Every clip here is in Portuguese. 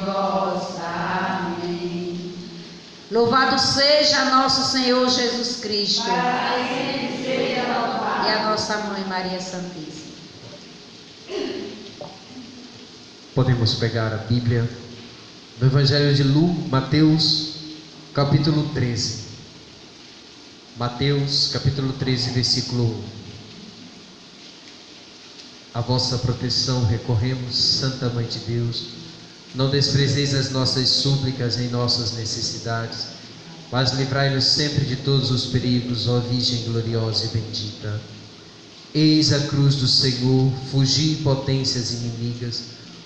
misericórdia. Amém. Louvado seja nosso Senhor Jesus Cristo. Para sempre seja louvado. E a nossa Mãe Maria Santíssima. Podemos pegar a Bíblia no Evangelho de Mateus, capítulo 13. Mateus, capítulo 13, versículo 1. A vossa proteção recorremos, Santa Mãe de Deus. Não desprezeis as nossas súplicas em nossas necessidades, mas livrai-nos sempre de todos os perigos, ó Virgem gloriosa e bendita. Eis a cruz do Senhor, fugi potências inimigas,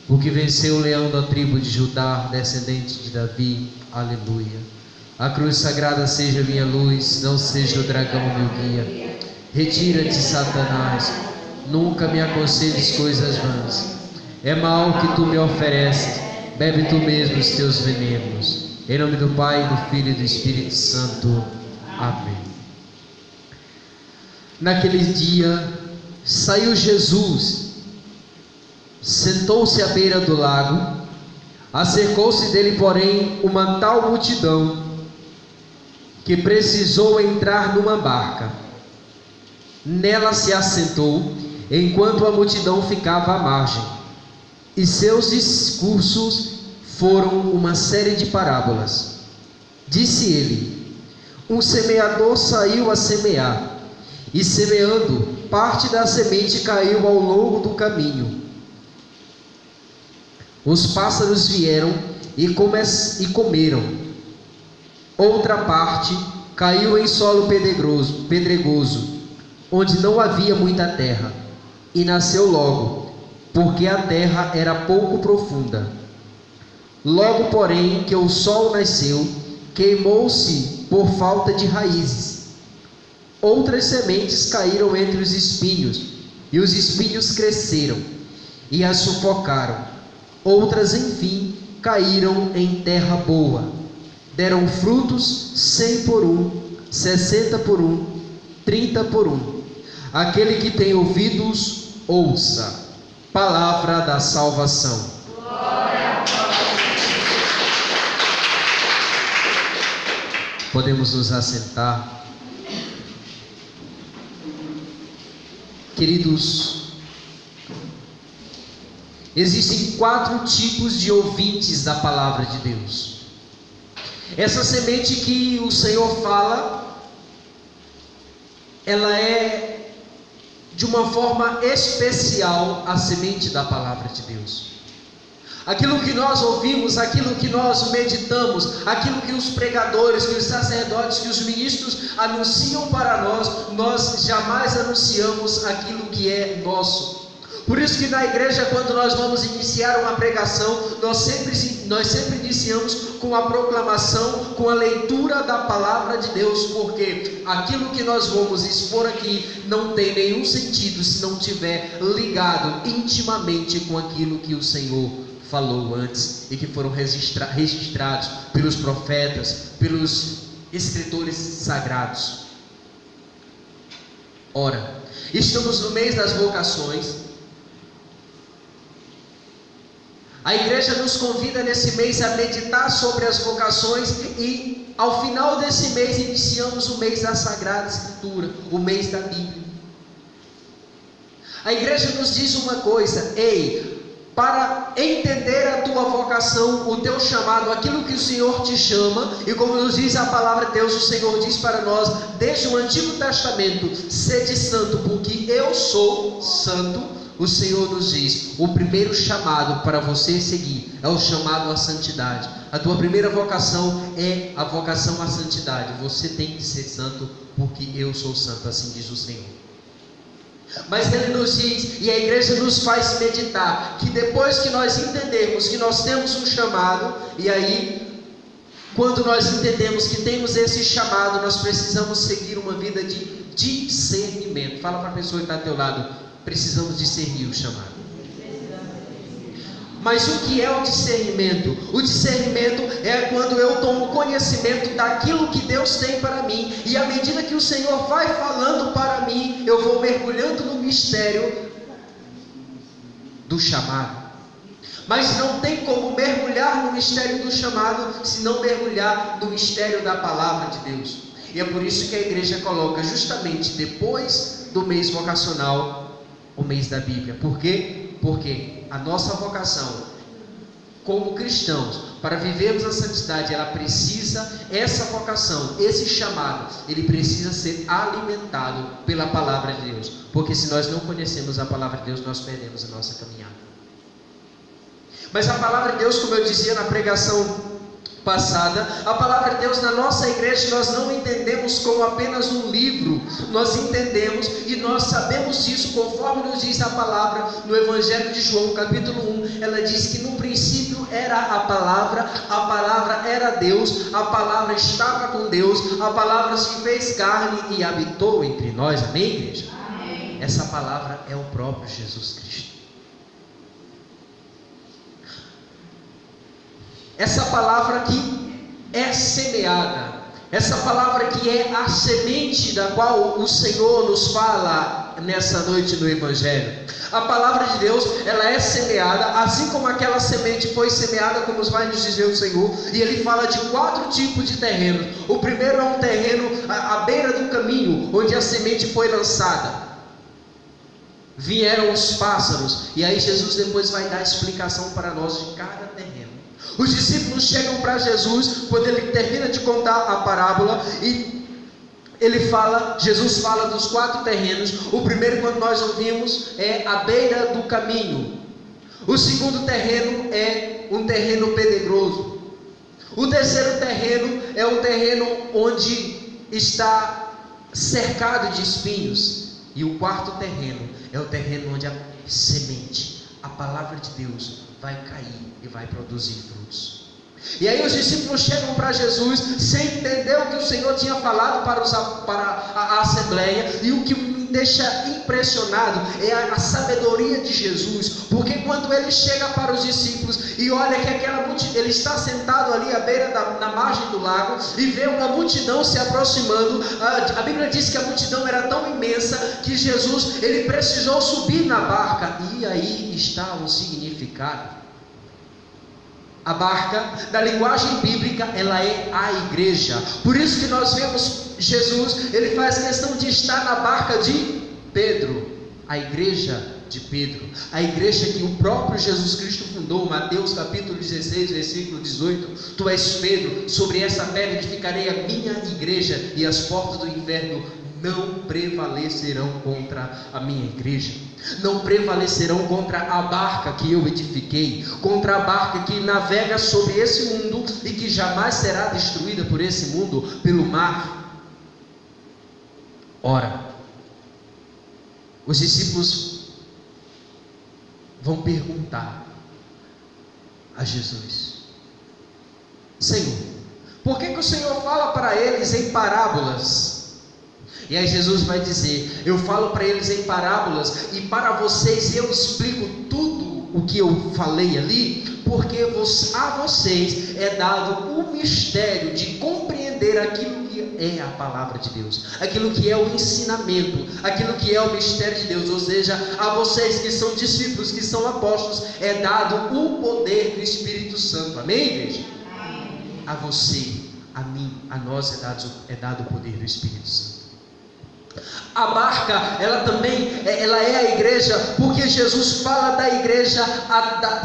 porque venceu o leão da tribo de Judá, descendente de Davi. Aleluia. A cruz sagrada seja minha luz, não seja o dragão meu guia. Retira-te, Satanás, nunca me aconselhes coisas vãs. É mal que tu me ofereces, bebe tu mesmo os teus venenos. Em nome do Pai, do Filho e do Espírito Santo. Amém. Naquele dia, saiu Jesus, sentou-se à beira do lago, acercou-se dele, porém, uma tal multidão, que precisou entrar numa barca. Nela se assentou, enquanto a multidão ficava à margem, e seus discursos foram uma série de parábolas. Disse ele: um semeador saiu a semear, e semeando, parte da semente caiu ao longo do caminho. Os pássaros vieram e comeram. Outra parte caiu em solo pedregoso, onde não havia muita terra, e nasceu logo, porque a terra era pouco profunda. Logo, porém, que o sol nasceu, queimou-se por falta de raízes. Outras sementes caíram entre os espinhos, e os espinhos cresceram e as sufocaram. Outras, enfim, caíram em terra boa, deram frutos 100 por 1, 60 por 1, 30 por 1. Aquele que tem ouvidos, ouça. Palavra da salvação. Glória a vós. Podemos nos assentar. Queridos, existem 4 tipos de ouvintes da palavra de Deus. Essa semente que o Senhor fala, ela é de uma forma especial a semente da palavra de Deus. Aquilo que nós ouvimos, aquilo que nós meditamos, aquilo que os pregadores, que os sacerdotes, que os ministros anunciam para nós, nós jamais anunciamos aquilo que é nosso. Por isso que na igreja, quando nós vamos iniciar uma pregação, nós sempre iniciamos com a proclamação, com a leitura da palavra de Deus, porque aquilo que nós vamos expor aqui não tem nenhum sentido se não tiver ligado intimamente com aquilo que o Senhor falou antes e que foram registrados pelos profetas, pelos escritores sagrados. Ora, estamos no mês das vocações. A igreja nos convida nesse mês a meditar sobre as vocações e ao final desse mês iniciamos o mês da Sagrada Escritura, o mês da Bíblia. A igreja nos diz uma coisa: ei, para entender a tua vocação, o teu chamado, aquilo que o Senhor te chama, e como nos diz a palavra de Deus, o Senhor diz para nós, desde o Antigo Testamento: sede santo, porque eu sou santo. O Senhor nos diz, o primeiro chamado para você seguir é o chamado à santidade. A tua primeira vocação é a vocação à santidade. Você tem que ser santo, porque eu sou santo, assim diz o Senhor. Mas Ele nos diz, e a igreja nos faz meditar, que depois que nós entendermos que nós temos um chamado, e aí, quando nós entendemos que temos esse chamado, nós precisamos seguir uma vida de discernimento. Fala para a pessoa que está ao teu lado: precisamos discernir o chamado. Mas o que é o discernimento? O discernimento é quando eu tomo conhecimento daquilo que Deus tem para mim, e à medida que o Senhor vai falando para mim, eu vou mergulhando no mistério do chamado. Mas não tem como mergulhar no mistério do chamado se não mergulhar no mistério da palavra de Deus. E é por isso que a igreja coloca justamente depois do mês vocacional o mês da Bíblia. Por quê? Porque a nossa vocação como cristãos, para vivermos a santidade, ela precisa, essa vocação, esse chamado, ele precisa ser alimentado pela palavra de Deus. Porque se nós não conhecemos a palavra de Deus, nós perdemos a nossa caminhada. Mas a palavra de Deus, como eu dizia na pregação passada, a palavra de Deus na nossa igreja nós não entendemos como apenas um livro, nós entendemos e nós sabemos isso conforme nos diz a palavra no Evangelho de João, capítulo 1, ela diz que no princípio era a palavra era Deus, a palavra estava com Deus, a palavra se fez carne e habitou entre nós, amém, igreja? Amém. Essa palavra é o próprio Jesus Cristo. Essa palavra que é semeada, essa palavra que é a semente da qual o Senhor nos fala nessa noite no Evangelho. A palavra de Deus, ela é semeada, assim como aquela semente foi semeada, como vai nos dizer o Senhor, e ele fala de 4 tipos de terrenos. O primeiro é um terreno à beira do caminho, onde a semente foi lançada. Vieram os pássaros, e aí Jesus depois vai dar explicação para nós de cada terreno. Os discípulos chegam para Jesus, quando ele termina de contar a parábola, e Jesus fala dos 4 terrenos. O primeiro, quando nós ouvimos, é a beira do caminho. O segundo terreno é um terreno pedregoso. O terceiro terreno é um terreno onde está cercado de espinhos. E o quarto terreno é o terreno onde a semente, a palavra de Deus, vai cair e vai produzir frutos. E aí os discípulos chegam para Jesus sem entender o que o Senhor tinha falado para a assembleia. E o que me deixa impressionado é a sabedoria de Jesus, porque quando ele chega para os discípulos e olha que aquela multidão, ele está sentado ali à beira na margem do lago e vê uma multidão se aproximando. A Bíblia diz que a multidão era tão imensa que Jesus, ele precisou subir na barca. E aí está o significado. A barca, na linguagem bíblica, ela é a igreja. Por isso que nós vemos Jesus, ele faz questão de estar na barca de Pedro, a igreja de Pedro, a igreja que o próprio Jesus Cristo fundou. Mateus capítulo 16, versículo 18: Tu és Pedro, sobre essa pedra edificarei a minha igreja, e as portas do inferno não prevalecerão contra a minha igreja. Não prevalecerão contra a barca que eu edifiquei, contra a barca que navega sobre esse mundo e que jamais será destruída por esse mundo, pelo mar. Ora, os discípulos vão perguntar a Jesus: Senhor, por que o Senhor fala para eles em parábolas? E aí Jesus vai dizer: eu falo para eles em parábolas, e para vocês eu explico tudo o que eu falei ali, porque a vocês é dado o mistério de compreender aquilo que é a palavra de Deus, aquilo que é o ensinamento, aquilo que é o mistério de Deus. Ou seja, a vocês que são discípulos, que são apóstolos, é dado o poder do Espírito Santo. Amém, igreja? Amém. A você, a mim, a nós é dado o poder do Espírito Santo. A barca, ela também, ela é a igreja, porque Jesus fala da igreja,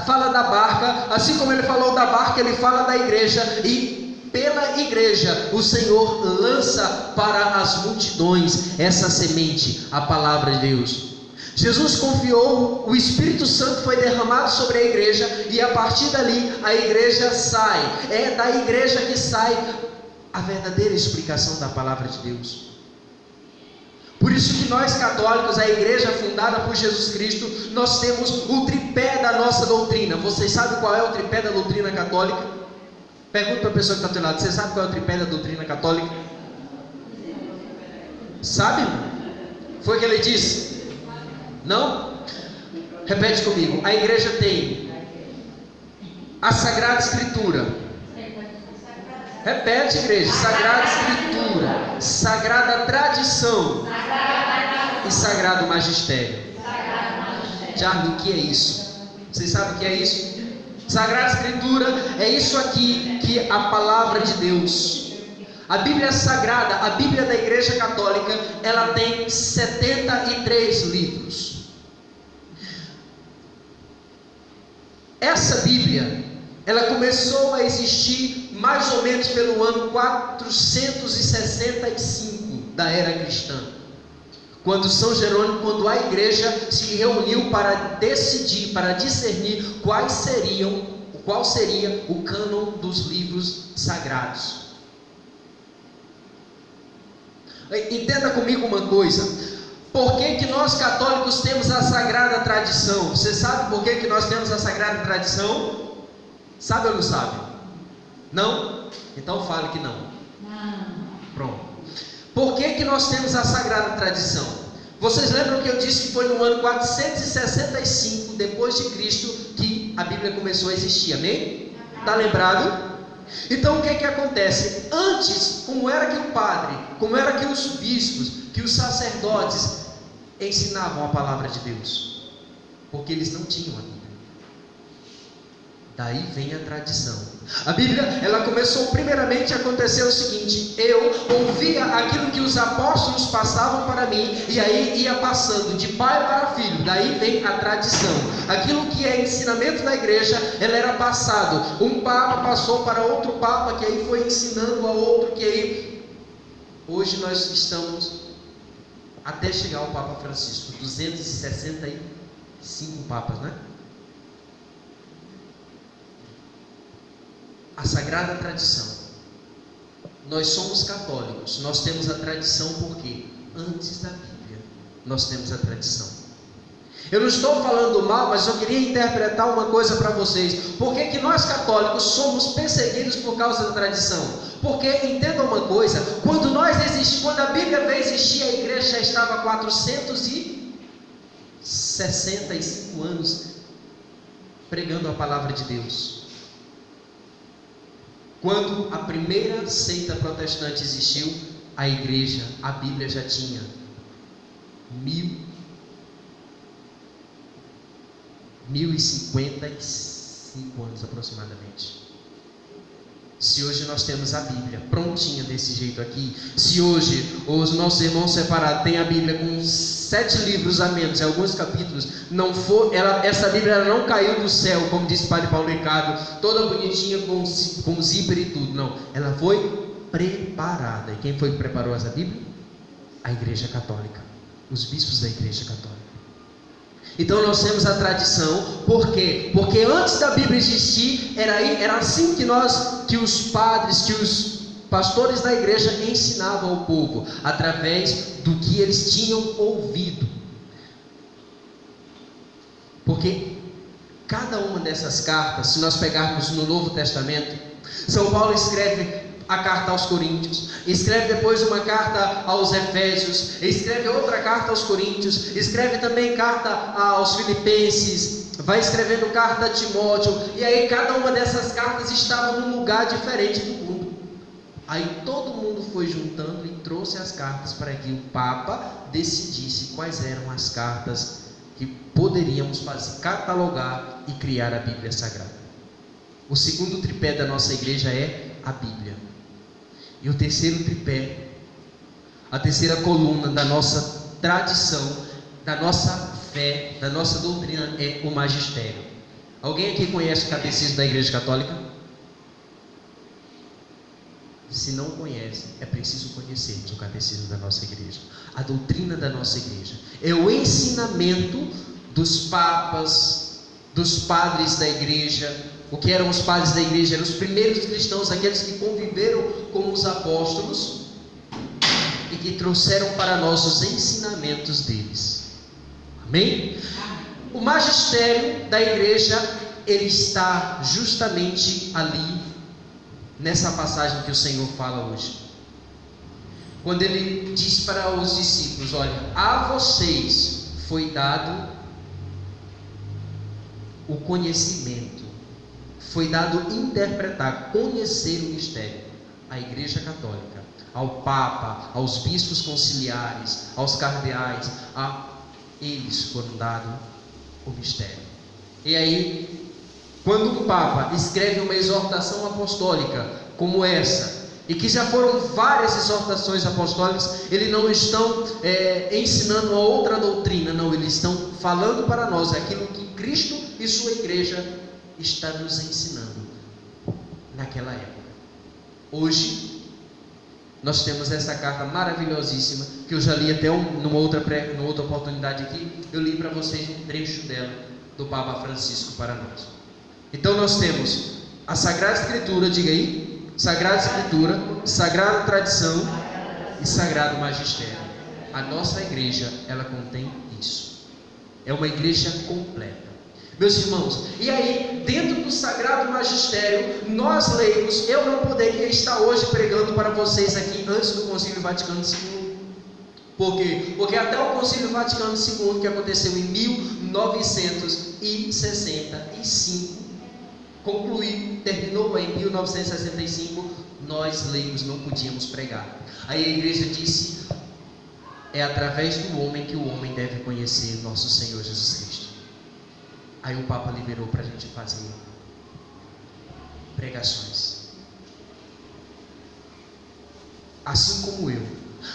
fala da barca, assim como ele falou da barca, ele fala da igreja, e pela igreja o Senhor lança para as multidões essa semente, a palavra de Deus. Jesus confiou, o Espírito Santo foi derramado sobre a igreja, e a partir dali a igreja sai. É da igreja que sai a verdadeira explicação da palavra de Deus. Por isso que nós católicos, a igreja fundada por Jesus Cristo, nós temos o tripé da nossa doutrina. Vocês sabem qual é o tripé da doutrina católica? Pergunta para a pessoa que está do teu lado: você sabe qual é o tripé da doutrina católica? Sabe? Foi o que ele disse? Não? Repete comigo. A igreja tem a Sagrada Escritura. Repete, igreja: Sagrada Escritura, Sagrada Tradição e Sagrado Magistério. Jardim, o que é isso? Vocês sabem o que é isso? Sagrada Escritura é isso aqui que a palavra de Deus. A Bíblia Sagrada, a Bíblia da Igreja Católica, ela tem 73 livros. Essa Bíblia, ela começou a existir mais ou menos pelo ano 465 da era cristã. Quando São Jerônimo, quando a igreja se reuniu para decidir, para discernir qual seria o cânon dos livros sagrados. Entenda comigo uma coisa. Por que nós católicos temos a sagrada tradição? Você sabe por que nós temos a sagrada tradição? Sabe ou não sabe? Não? Então fale que não. Pronto. Por que nós temos a sagrada tradição? Vocês lembram que eu disse que foi no ano 465 depois de Cristo que a Bíblia começou a existir, amém? Está lembrado? Então o que acontece? Antes, como era que o padre, como era que os bispos, que os sacerdotes ensinavam a palavra de Deus? Porque eles não tinham a Bíblia. Daí vem a tradição. A Bíblia, ela começou primeiramente a acontecer o seguinte: eu ouvia aquilo que os apóstolos passavam para mim, e aí ia passando de pai para filho. Daí vem a tradição. Aquilo que é ensinamento da igreja, ela era passado. Um papa passou para outro papa, que aí foi ensinando a outro, que aí hoje nós estamos até chegar ao Papa Francisco, 265 papas, né? A sagrada tradição. Nós somos católicos, nós temos a tradição porque antes da Bíblia nós temos a tradição. Eu não estou falando mal, mas eu queria interpretar uma coisa para vocês. Por que nós católicos somos perseguidos por causa da tradição? Porque, entenda uma coisa, quando a Bíblia veio existir, a igreja já estava há 465 anos pregando a palavra de Deus. Quando a primeira seita protestante existiu, a igreja, a Bíblia já tinha 1055 anos aproximadamente. Se hoje nós temos a Bíblia prontinha desse jeito aqui, se hoje os nossos irmãos separados têm a Bíblia com 7 livros a menos, em alguns capítulos, essa Bíblia ela não caiu do céu, como disse o Padre Paulo Ricardo, toda bonitinha com zíper e tudo, não, ela foi preparada. E quem foi que preparou essa Bíblia? A Igreja Católica, os bispos da Igreja Católica. Então nós temos a tradição. Por quê? Porque antes da Bíblia existir, era assim que os padres, que os pastores da igreja ensinavam ao povo, através do que eles tinham ouvido. Porque cada uma dessas cartas, se nós pegarmos no Novo Testamento, São Paulo escreve a carta aos Coríntios, escreve depois uma carta aos Efésios, escreve outra carta aos Coríntios, escreve também carta aos Filipenses, vai escrevendo carta a Timóteo, e aí cada uma dessas cartas estava num lugar diferente do mundo. Aí todo mundo foi juntando e trouxe as cartas para que o Papa decidisse quais eram as cartas que poderíamos catalogar e criar a Bíblia Sagrada. O segundo tripé da nossa igreja é a Bíblia. E o terceiro tripé, a terceira coluna da nossa tradição, da nossa fé, da nossa doutrina é o magistério. Alguém aqui conhece o catecismo da Igreja Católica? Se não conhece, é preciso conhecer o catecismo da nossa igreja. A doutrina da nossa igreja é o ensinamento dos papas, dos padres da igreja. O que eram os padres da igreja? Eram os primeiros cristãos, aqueles que conviveram com os apóstolos e que trouxeram para nós os ensinamentos deles. Amém? O magistério da igreja, ele está justamente ali, nessa passagem que o Senhor fala hoje. Quando ele diz para os discípulos: olha, a vocês foi dado o conhecimento, foi dado interpretar, conhecer o mistério. A Igreja Católica, ao Papa, aos bispos conciliares, aos cardeais, eles foram dados o mistério. E aí, quando um Papa escreve uma exortação apostólica como essa, e que já foram várias exortações apostólicas, eles não estão ensinando uma outra doutrina, não, eles estão falando para nós aquilo que Cristo e sua igreja está nos ensinando naquela época. Hoje, nós temos essa carta maravilhosíssima, que eu já li até numa outra oportunidade aqui, eu li para vocês um trecho dela, do Papa Francisco para nós. Então nós temos a Sagrada Escritura, diga aí, Sagrada Escritura, Sagrada Tradição e Sagrado Magistério. A nossa igreja, ela contém isso. É uma igreja completa. Meus irmãos, e aí, dentro do Sagrado Magistério, nós leigos, eu não poderia estar hoje pregando para vocês aqui antes do Concílio Vaticano II. Por quê? Porque até o Concílio Vaticano II, que aconteceu em 1965, concluiu, terminou em 1965, nós leigos não podíamos pregar. Aí a igreja disse, é através do homem que o homem deve conhecer nosso Senhor Jesus Cristo. Aí o Papa liberou para a gente fazer pregações. Assim como eu,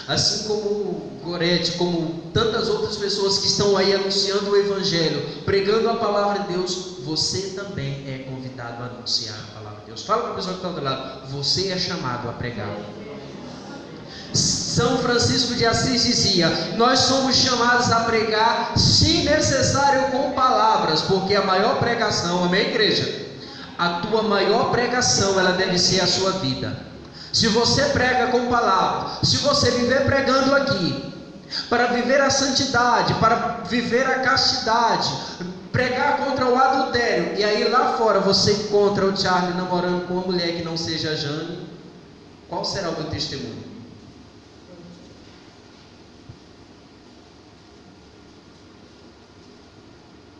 assim como Gorete, como tantas outras pessoas que estão aí anunciando o Evangelho, pregando a palavra de Deus, você também é convidado a anunciar a palavra de Deus. Fala para a pessoa que está do lado, você é chamado a pregar. São Francisco de Assis dizia, nós somos chamados a pregar, se necessário com palavras, porque a maior pregação, amém, igreja? A tua maior pregação, ela deve ser a sua vida. Se você prega com palavras, se você viver pregando aqui, para viver a santidade, para viver a castidade, pregar contra o adultério, e aí lá fora você encontra o Charlie namorando com uma mulher que não seja a Jane, qual será o meu testemunho?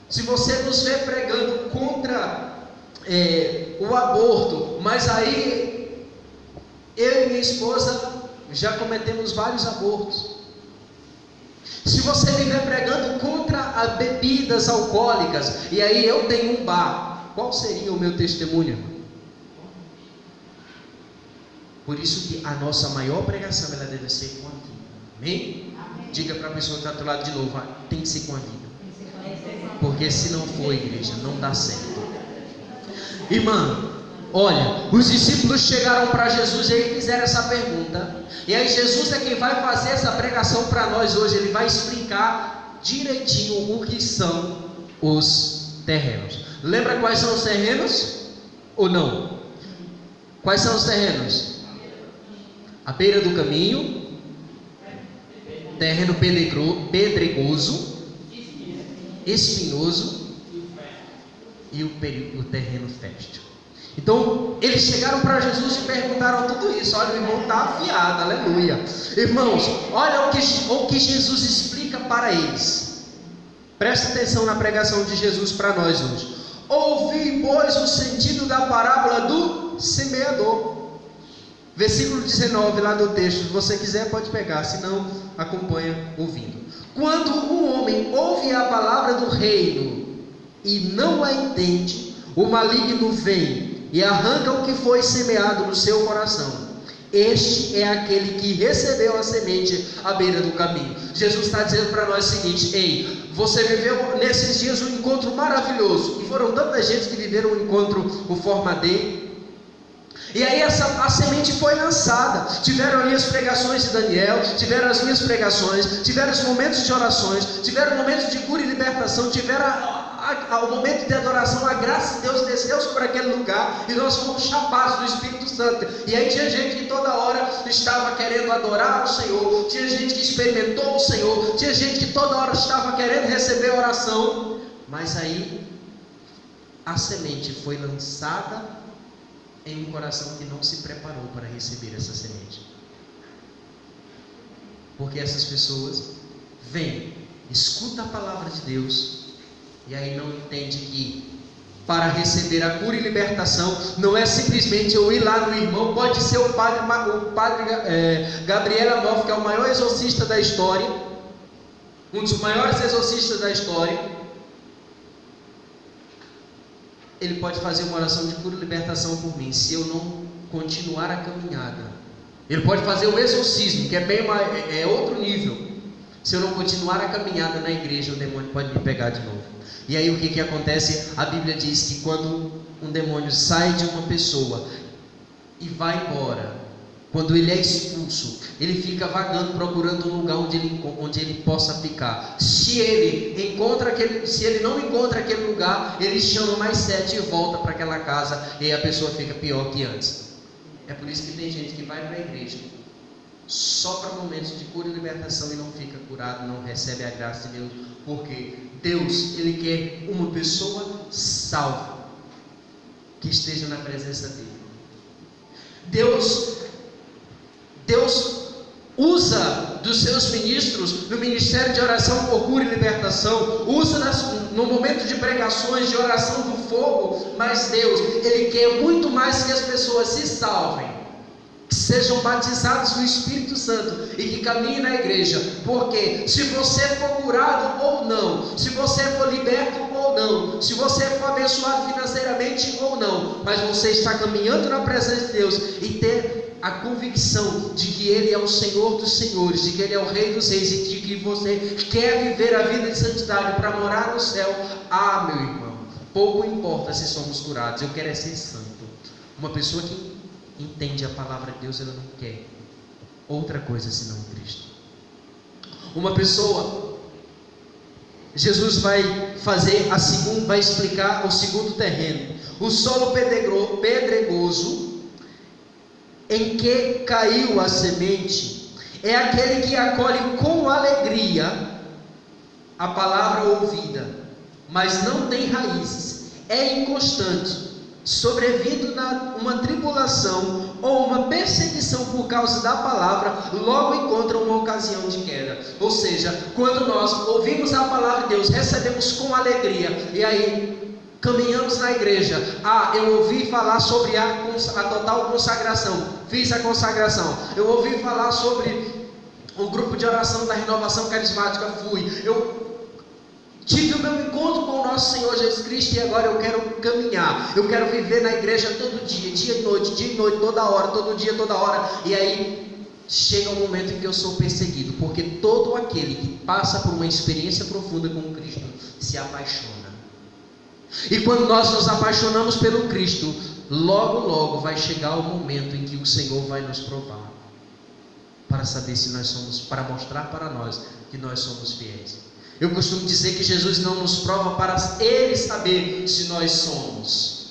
Se você nos vê pregando contra o aborto, mas aí eu e minha esposa já cometemos vários abortos. Se você me vê pregando contra as bebidas alcoólicas, e aí eu tenho um bar, qual seria o meu testemunho? Por isso que a nossa maior pregação, ela deve ser com a vida. Amém? Amém. Diga para a pessoa que está do lado de novo, tem que ser com a vida. Porque se não for, igreja, não dá certo. Irmã, olha, os discípulos chegaram para Jesus e aí fizeram essa pergunta. E aí Jesus é quem vai fazer essa pregação para nós hoje. Ele vai explicar direitinho o que são os terrenos. Lembra quais são os terrenos? Ou não? Quais são os terrenos? A beira do caminho, terreno pedregoso, espinhoso e o terreno fértil. Então eles chegaram para Jesus e perguntaram tudo isso. Olha, o irmão está afiado, aleluia. Irmãos, olha o que Jesus explica para eles. Presta atenção na pregação de Jesus para nós hoje. Ouvi, pois, o sentido da parábola do semeador. Versículo 19 lá do texto. Se você quiser pode pegar, se não acompanha ouvindo. Quando um homem ouve a palavra do reino e não a entende, o maligno vem e arranca o que foi semeado no seu coração. Este é aquele que recebeu a semente à beira do caminho. Jesus está dizendo para nós o seguinte: ei, você viveu nesses dias um encontro maravilhoso, e foram tantas gente que viveram um encontro, o Forma Day. E aí a semente foi lançada. Tiveram ali as pregações de Daniel, tiveram as minhas pregações, tiveram os momentos de orações, tiveram momentos de cura e libertação, tiveram o momento de adoração. A graça de Deus desceu sobre aquele lugar e nós fomos chapados do Espírito Santo. E aí tinha gente que toda hora estava querendo adorar o Senhor, tinha gente que experimentou o Senhor, tinha gente que toda hora estava querendo receber oração. Mas aí a semente foi lançada em um coração que não se preparou para receber essa semente. Porque essas pessoas vêm, escutam a palavra de Deus, e aí não entende que para receber a cura e libertação não é simplesmente eu ir lá no irmão. Pode ser o padre Gabriel Amorf, que é o maior exorcista da história, um dos maiores exorcistas da história. ele pode fazer uma oração de cura e libertação por mim, se eu não continuar a caminhada. Ele pode fazer o exorcismo, que é outro nível. Se eu não continuar a caminhada na igreja, o demônio pode me pegar de novo. E aí o que acontece? A Bíblia diz que quando um demônio sai de uma pessoa e vai embora, quando ele é expulso, ele fica vagando, procurando um lugar onde ele possa ficar. Se ele não encontra aquele lugar, ele chama mais 7 e volta para aquela casa, e aí a pessoa fica pior que antes. É por isso que tem gente que vai para a igreja só para momentos de cura e libertação e não fica curado, não recebe a graça de Deus, porque Deus, Ele quer uma pessoa salva, que esteja na presença dEle. Deus usa dos seus ministros no ministério de oração por cura e libertação, usa no momento de pregações, de oração do fogo, mas Deus, Ele quer muito mais que as pessoas se salvem, que sejam batizados no Espírito Santo e que caminhem na igreja, porque se você for curado ou não, se você for liberto ou não, se você for abençoado financeiramente ou não, mas você está caminhando na presença de Deus e ter a convicção de que Ele é o Senhor dos Senhores, de que Ele é o Rei dos Reis e de que você quer viver a vida de santidade para morar no céu, meu irmão, pouco importa se somos curados, eu quero ser santo. Uma pessoa que entende a palavra de Deus, ela não quer outra coisa senão Cristo. Uma pessoa, Jesus vai explicar o segundo terreno, o solo pedregoso em que caiu a semente, é aquele que acolhe com alegria a palavra ouvida, mas não tem raízes, é inconstante, sobrevindo uma tribulação ou uma perseguição por causa da palavra, logo encontra uma ocasião de queda. Ou seja, quando nós ouvimos a palavra de Deus, recebemos com alegria, e aí caminhamos na igreja, eu ouvi falar sobre a total consagração, fiz a consagração. Eu ouvi falar sobre o grupo de oração da renovação carismática, eu tive o meu encontro com o nosso Senhor Jesus Cristo, e agora eu quero caminhar, eu quero viver na igreja todo dia e noite, toda hora, todo dia, toda hora. E aí chega um momento em que eu sou perseguido, porque todo aquele que passa por uma experiência profunda com Cristo se apaixona. E quando nós nos apaixonamos pelo Cristo, logo vai chegar o momento em que o Senhor vai nos provar, para saber se nós somos, para mostrar para nós que nós somos fiéis. Eu costumo dizer que Jesus não nos prova para Ele saber se nós somos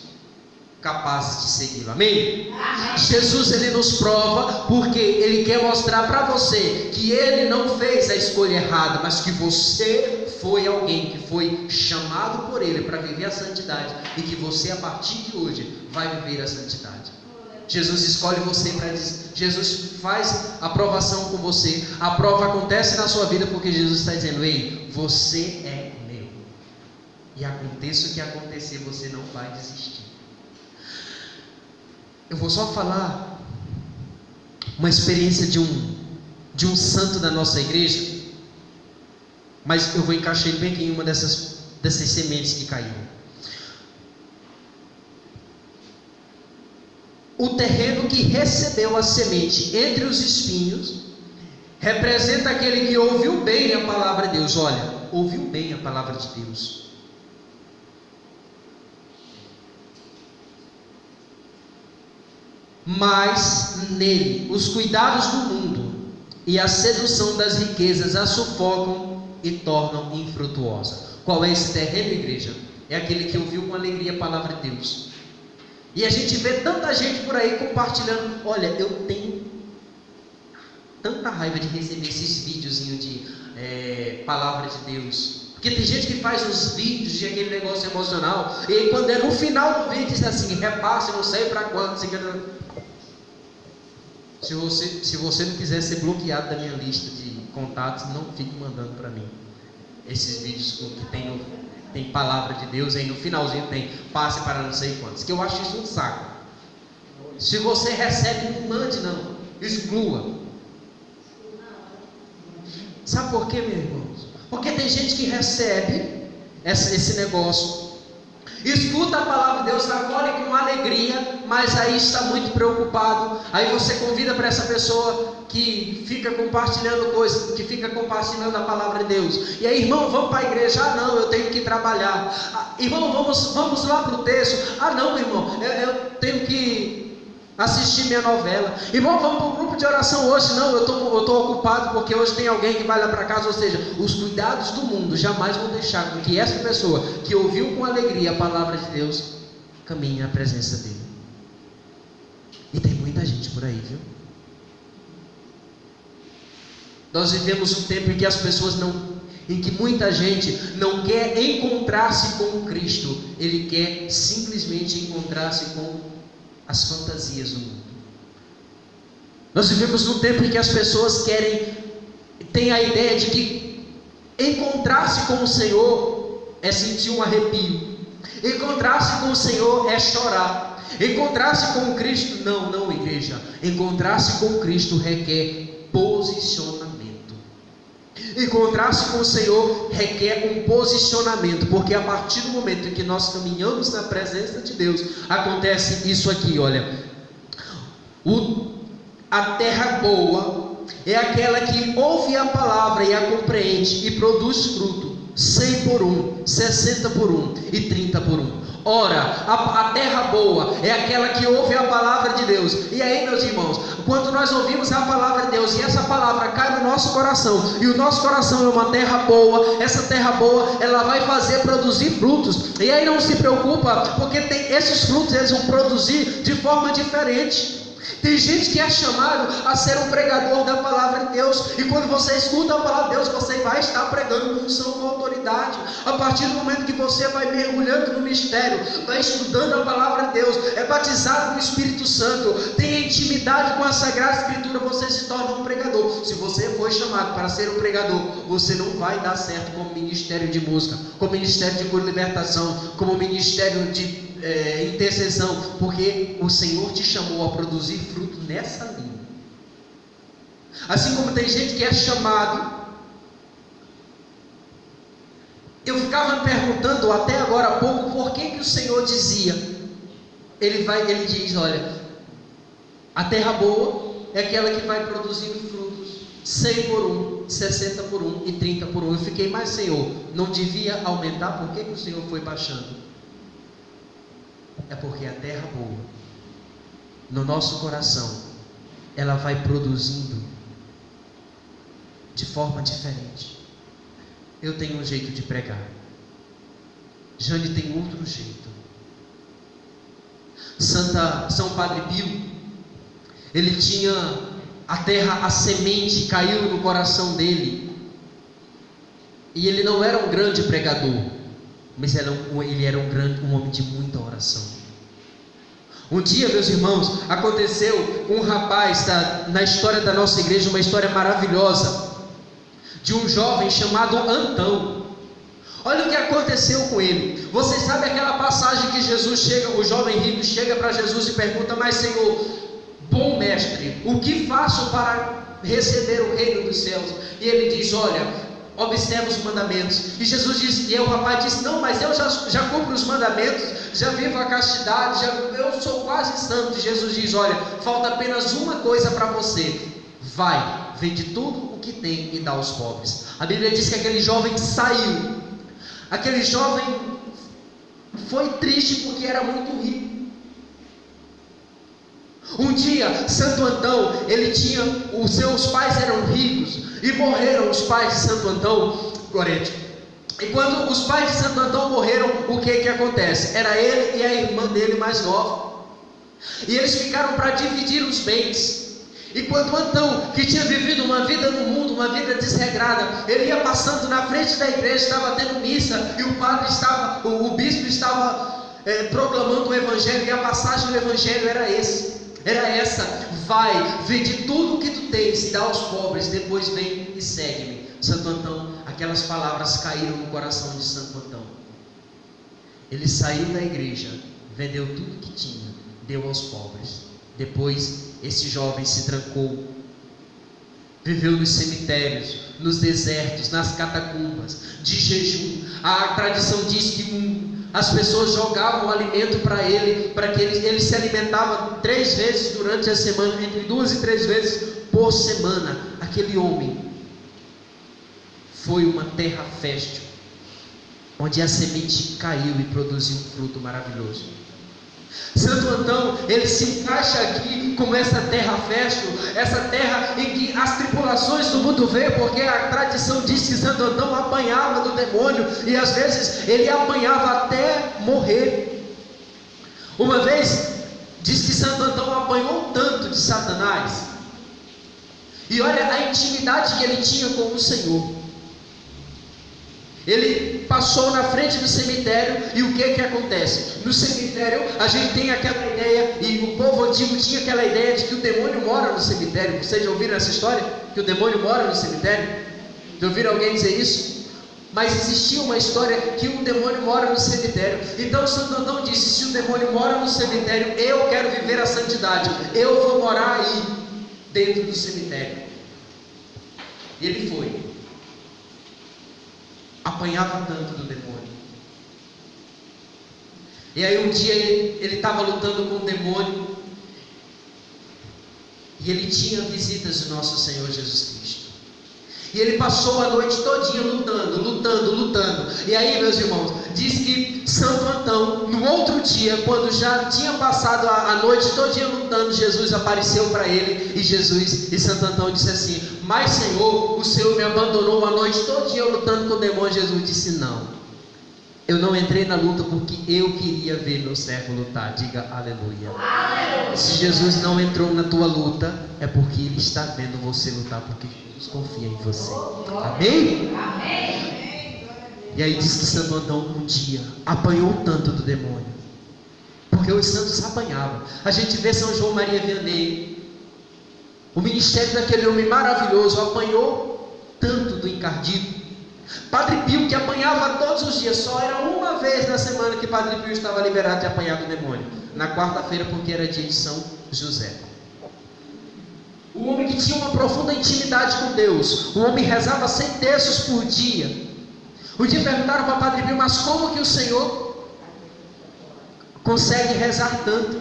capazes de segui-lo, amém? Jesus, Ele nos prova porque Ele quer mostrar para você que Ele não fez a escolha errada, mas que você foi alguém que foi chamado por Ele para viver a santidade, e que você a partir de hoje vai viver a santidade. Jesus escolhe você para dizer, Jesus faz a aprovação com você, a prova acontece na sua vida porque Jesus está dizendo: ei, você é meu, e aconteça o que acontecer, você não vai desistir. Eu vou só falar uma experiência de um santo da nossa igreja, mas eu vou encaixar ele bem aqui em uma dessas sementes que caíram. O terreno que recebeu a semente entre os espinhos representa aquele que ouviu bem a palavra de Deus. Olha, ouviu bem a palavra de Deus. Mas nele os cuidados do mundo e a sedução das riquezas a sufocam e tornam infrutuosa. Qual é esse terreno, igreja? É aquele que ouviu com alegria a palavra de Deus. E a gente vê tanta gente por aí compartilhando. Olha, eu tenho tanta raiva de receber esses videozinhos de palavra de Deus, porque tem gente que faz uns vídeos de aquele negócio emocional, e aí quando é no final do vídeo diz assim: repasse não sei para quanto. Se você não quiser ser bloqueado da minha lista de contatos, não fique mandando para mim esses vídeos que tem palavra de Deus, aí no finalzinho tem passe para não sei quantos, que eu acho isso um saco. Se você recebe, não mande não, exclua. Sabe por quê, meus irmãos? Porque tem gente que recebe esse negócio escuta a palavra de Deus, acolhe com alegria, mas aí está muito preocupado. Aí você convida para essa pessoa que fica compartilhando coisas, que fica compartilhando a palavra de Deus. E aí, irmão, vamos para a igreja? Ah, não, eu tenho que trabalhar. Ah, irmão, vamos lá para o texto. Ah, não, irmão, eu tenho que assistir minha novela. Irmão, vamos para o grupo de oração hoje? Não, eu estou ocupado porque hoje tem alguém que vai lá para casa. Ou seja, os cuidados do mundo jamais vão deixar com que essa pessoa que ouviu com alegria a palavra de Deus caminhe na presença dele. E tem muita gente por aí, viu? Nós vivemos um tempo em que as pessoas em que muita gente não quer encontrar-se com Cristo, ele quer simplesmente encontrar-se com as fantasias do mundo. Nós vivemos num tempo em que as pessoas têm a ideia de que encontrar-se com o Senhor é sentir um arrepio, encontrar-se com o Senhor é chorar, encontrar-se com Cristo, não, igreja, encontrar-se com Cristo requer posicionamento. Encontrar-se com o Senhor requer um posicionamento, porque a partir do momento em que nós caminhamos na presença de Deus, acontece isso aqui, olha. A terra boa é aquela que ouve a palavra e a compreende e produz fruto, 100 por 1, 60 por 1 e 30 por 1. Ora, a terra boa é aquela que ouve a palavra de Deus. E aí, meus irmãos, quando nós ouvimos a palavra de Deus e essa palavra cai no nosso coração, e o nosso coração é uma terra boa, essa terra boa, ela vai fazer produzir frutos. E aí não se preocupa, porque esses frutos eles vão produzir de forma diferente. Tem gente que é chamado a ser um pregador da palavra de Deus, e quando você escuta a palavra de Deus, você vai estar pregando com unção, com autoridade. A partir do momento que você vai mergulhando no mistério, vai estudando a palavra de Deus, é batizado no Espírito Santo, tem intimidade com a Sagrada Escritura, você se torna um pregador. Se você foi chamado para ser um pregador, você não vai dar certo como ministério de música, como ministério de cura e libertação, como ministério de intercessão, porque o Senhor te chamou a produzir fruto nessa linha. Assim como tem gente que é chamado. Eu ficava me perguntando até agora há pouco por que o Senhor dizia. Ele diz, olha, a terra boa é aquela que vai produzindo frutos, 100 por 1, 60 por 1 e 30 por 1. Eu fiquei, mas Senhor, não devia aumentar? Por que o Senhor foi baixando? É porque a terra boa, no nosso coração, ela vai produzindo de forma diferente. Eu tenho um jeito de pregar, Jane tem outro jeito. São Padre Pio, ele tinha a terra, a semente caiu no coração dele, e ele não era um grande pregador, mas ele era um homem de muita oração. Um dia, meus irmãos, aconteceu um rapaz, na história da nossa igreja, uma história maravilhosa, de um jovem chamado Antão. Olha o que aconteceu com ele. Vocês sabem aquela passagem que o jovem rico chega para Jesus e pergunta, mas Senhor, bom mestre, o que faço para receber o reino dos céus? E ele diz, olha, observa os mandamentos. E Jesus disse, e o rapaz disse, não, mas eu já cumpro os mandamentos, já vivo a castidade, eu sou quase santo. E Jesus diz, olha, falta apenas uma coisa para você. Vai, vende tudo o que tem e dá aos pobres. A Bíblia diz que aquele jovem saiu. Aquele jovem foi triste porque era muito rico. Um dia, Santo Antão, os seus pais eram ricos e morreram os pais de Santo Antão, Gorete. E quando os pais de Santo Antão morreram, o que acontece? Era ele e a irmã dele mais nova. E eles ficaram para dividir os bens. E quando Antão, que tinha vivido uma vida no mundo, uma vida desregrada, ele ia passando na frente da igreja, estava tendo missa, e o bispo estava proclamando o evangelho, e a passagem do evangelho era essa: vai, vende tudo o que tu tens, dá aos pobres, depois vem e segue-me. Santo Antão, aquelas palavras caíram no coração de Santo Antão. Ele saiu da igreja, vendeu tudo que tinha, deu aos pobres. Depois esse jovem se trancou, viveu nos cemitérios, nos desertos, nas catacumbas, de jejum. A tradição diz que as pessoas jogavam o alimento para ele, para que ele se alimentava 3 vezes durante a semana, entre 2 e 3 vezes por semana. Aquele homem foi uma terra fértil, onde a semente caiu e produziu um fruto maravilhoso. Santo Antão, ele se encaixa aqui como essa terra fértil, essa terra em que as tribulações do mundo veio, porque a tradição diz que Santo Antão apanhava do demônio, e às vezes ele apanhava até morrer. Uma vez, diz que Santo Antão apanhou tanto de Satanás, e olha a intimidade que ele tinha com o Senhor. Ele passou na frente do cemitério, e o que acontece? No cemitério a gente tem aquela ideia, e o povo antigo tinha aquela ideia de que o demônio mora no cemitério. Vocês já ouviram essa história? Que o demônio mora no cemitério? Já ouviram alguém dizer isso? Mas existia uma história que um demônio mora no cemitério. Então Santo Antão disse: se o demônio mora no cemitério, eu quero viver a santidade, eu vou morar aí, dentro do cemitério. E ele foi. Apanhava tanto do demônio. E aí um dia ele estava lutando com o demônio, e ele tinha visitas do nosso Senhor Jesus Cristo. E ele passou a noite todinha lutando. E aí, meus irmãos, diz que Santo Antão, no outro dia, quando já tinha passado a noite todinha lutando, Jesus apareceu para ele, e Santo Antão disse assim: mas Senhor, o Senhor me abandonou a noite todinha lutando com o demônio. Jesus disse: não, eu não entrei na luta porque eu queria ver meu servo lutar. Diga aleluia. Aleluia. Se Jesus não entrou na tua luta, é porque Ele está vendo você lutar, porque Jesus confia em você. Amém? Amém. E aí diz que Santo Antão um dia apanhou tanto do demônio, porque os santos apanhavam. A gente vê São João Maria Vianney, o ministério daquele homem maravilhoso, apanhou tanto do encardido. Padre Pio, que apanhava todos os dias, só era uma vez na semana que Padre Pio estava liberado de apanhar do demônio, na quarta-feira, porque era dia de São José. O homem que tinha uma profunda intimidade com Deus, o homem rezava 100 terços por dia. Um dia perguntaram para Padre Pio: mas como que o Senhor consegue rezar tanto?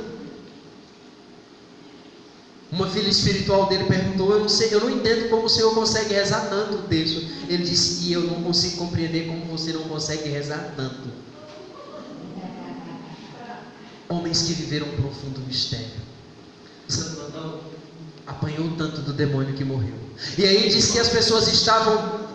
Uma filha espiritual dele perguntou: eu não entendo como o Senhor consegue rezar tanto o texto. Ele disse: e eu não consigo compreender como você não consegue rezar tanto. Homens que viveram um profundo mistério. Santo Antão apanhou tanto do demônio que morreu. E aí diz que as pessoas estavam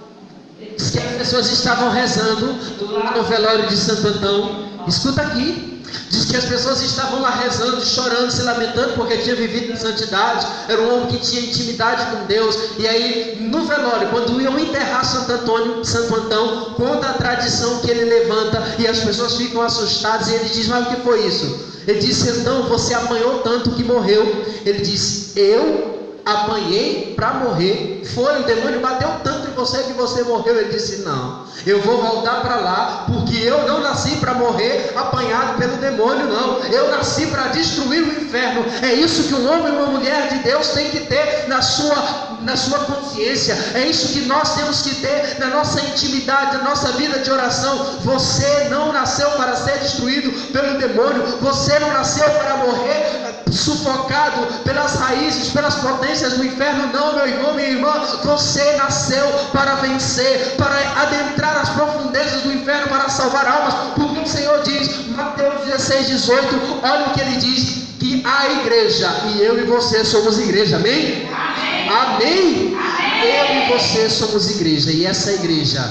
rezando lá no velório de Santo Antão. Escuta aqui. Diz que as pessoas estavam lá rezando, chorando, se lamentando, porque tinha vivido em santidade. Era um homem que tinha intimidade com Deus. E aí no velório, quando iam enterrar Santo Antão, conta a tradição que ele levanta, e as pessoas ficam assustadas. E ele diz: mas o que foi isso? Ele disse: então você apanhou tanto que morreu. Ele disse: eu apanhei para morrer? Foi, o demônio bateu tanto em você que você morreu? Ele disse: não, eu vou voltar para lá, porque eu não nasci para morrer apanhado pelo demônio, não. Eu nasci para destruir o inferno. É isso que um homem e uma mulher de Deus tem que ter na sua consciência. É isso que nós temos que ter na nossa intimidade, na nossa vida de oração. Você não nasceu para ser destruído pelo demônio. Você não nasceu para morrer sufocado pelas raízes, pelas potências do inferno. Não, meu irmão, minha irmã, você nasceu para vencer, para adentrar as profundezas do inferno, para salvar almas, porque o Senhor diz, Mateus 16:18, olha o que ele diz: que a igreja, e eu e você somos igreja. Amém? Amém? Amém? Amém. Eu e você somos igreja, e essa igreja,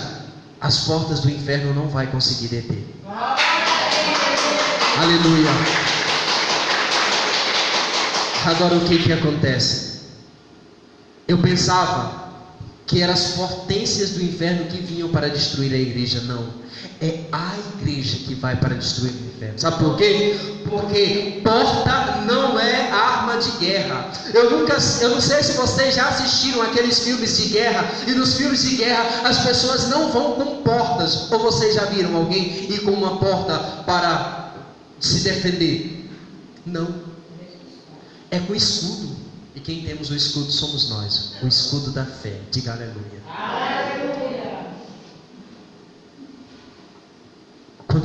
as portas do inferno não vai conseguir deter. Aleluia. Agora o que acontece? Eu pensava que eram as potências do inferno que vinham para destruir a igreja. Não, é a igreja que vai para destruir o inferno. Sabe por quê? Porque porta não é arma de guerra. Eu não sei se vocês já assistiram aqueles filmes de guerra, e nos filmes de guerra as pessoas não vão com portas. Ou vocês já viram alguém ir com uma porta para se defender? Não, é com escudo. E quem temos o escudo somos nós, o escudo da fé. Diga aleluia. Aleluia. Quando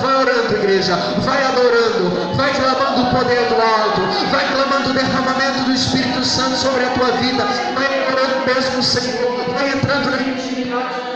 Vai orando, igreja, vai adorando, vai clamando o poder do alto, vai clamando o derramamento do Espírito Santo sobre a tua vida, vai orando mesmo, Senhor, vai entrando na intimidade.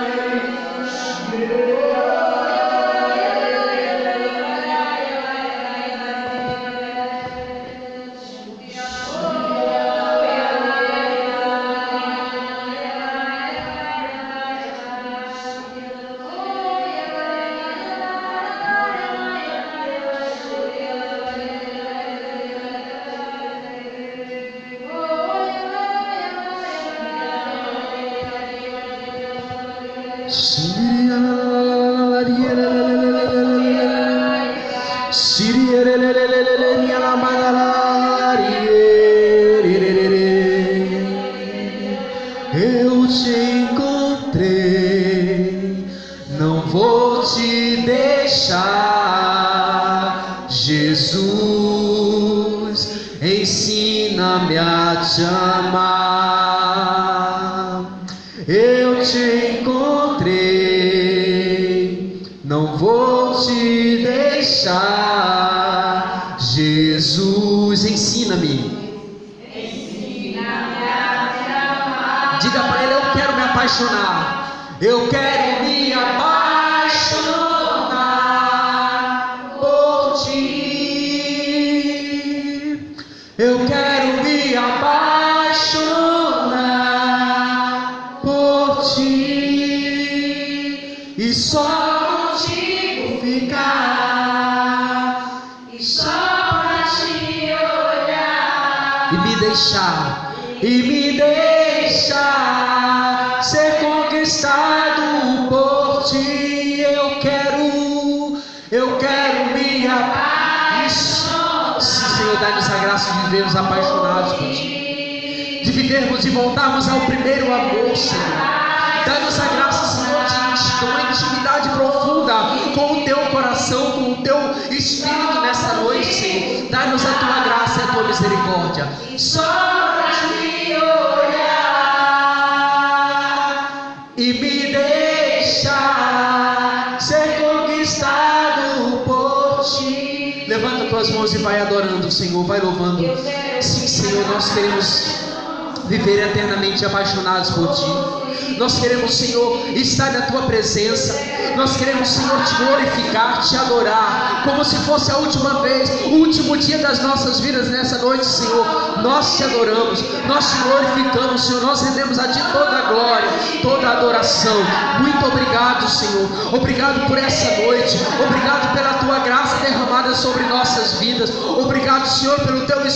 Eu te encontrei ensina-me a te amar. Eu te encontrei, não vou te deixar. Jesus, ensina-me. Diga para ele: eu quero me apaixonar. Eu quero me apaixonar por ti. Eu quero me apaixonar por ti. E só contigo ficar. E só pra te olhar. E me deixar. E me deixar ser conquistado por ti. Eu quero me apaixonar. Sim, Senhor, dá-nos a graça de vivermos apaixonados por ti, de vivermos e voltarmos ao primeiro amor, Senhor. Dá-nos a graça, Senhor, de uma intimidade profunda com o teu coração, com o teu espírito nessa noite, Senhor. Dá-nos a tua graça e a tua misericórdia. Só pra te olhar e me deixar ser conquistado por ti. Levanta tuas mãos e vai adorando o Senhor, vai louvando. Sim, Senhor, nós queremos viver eternamente apaixonados por ti. Nós queremos, Senhor, estar na tua presença. Nós queremos, Senhor, te glorificar, te adorar, como se fosse a última vez, o último dia das nossas vidas nessa noite, Senhor. Nós te adoramos, nós te glorificamos, Senhor. Nós rendemos a ti toda a glória, toda a adoração. Muito obrigado, Senhor. Obrigado por essa noite. Obrigado pela tua graça derramada sobre nossas vidas. Obrigado, Senhor, pelo teu Espírito.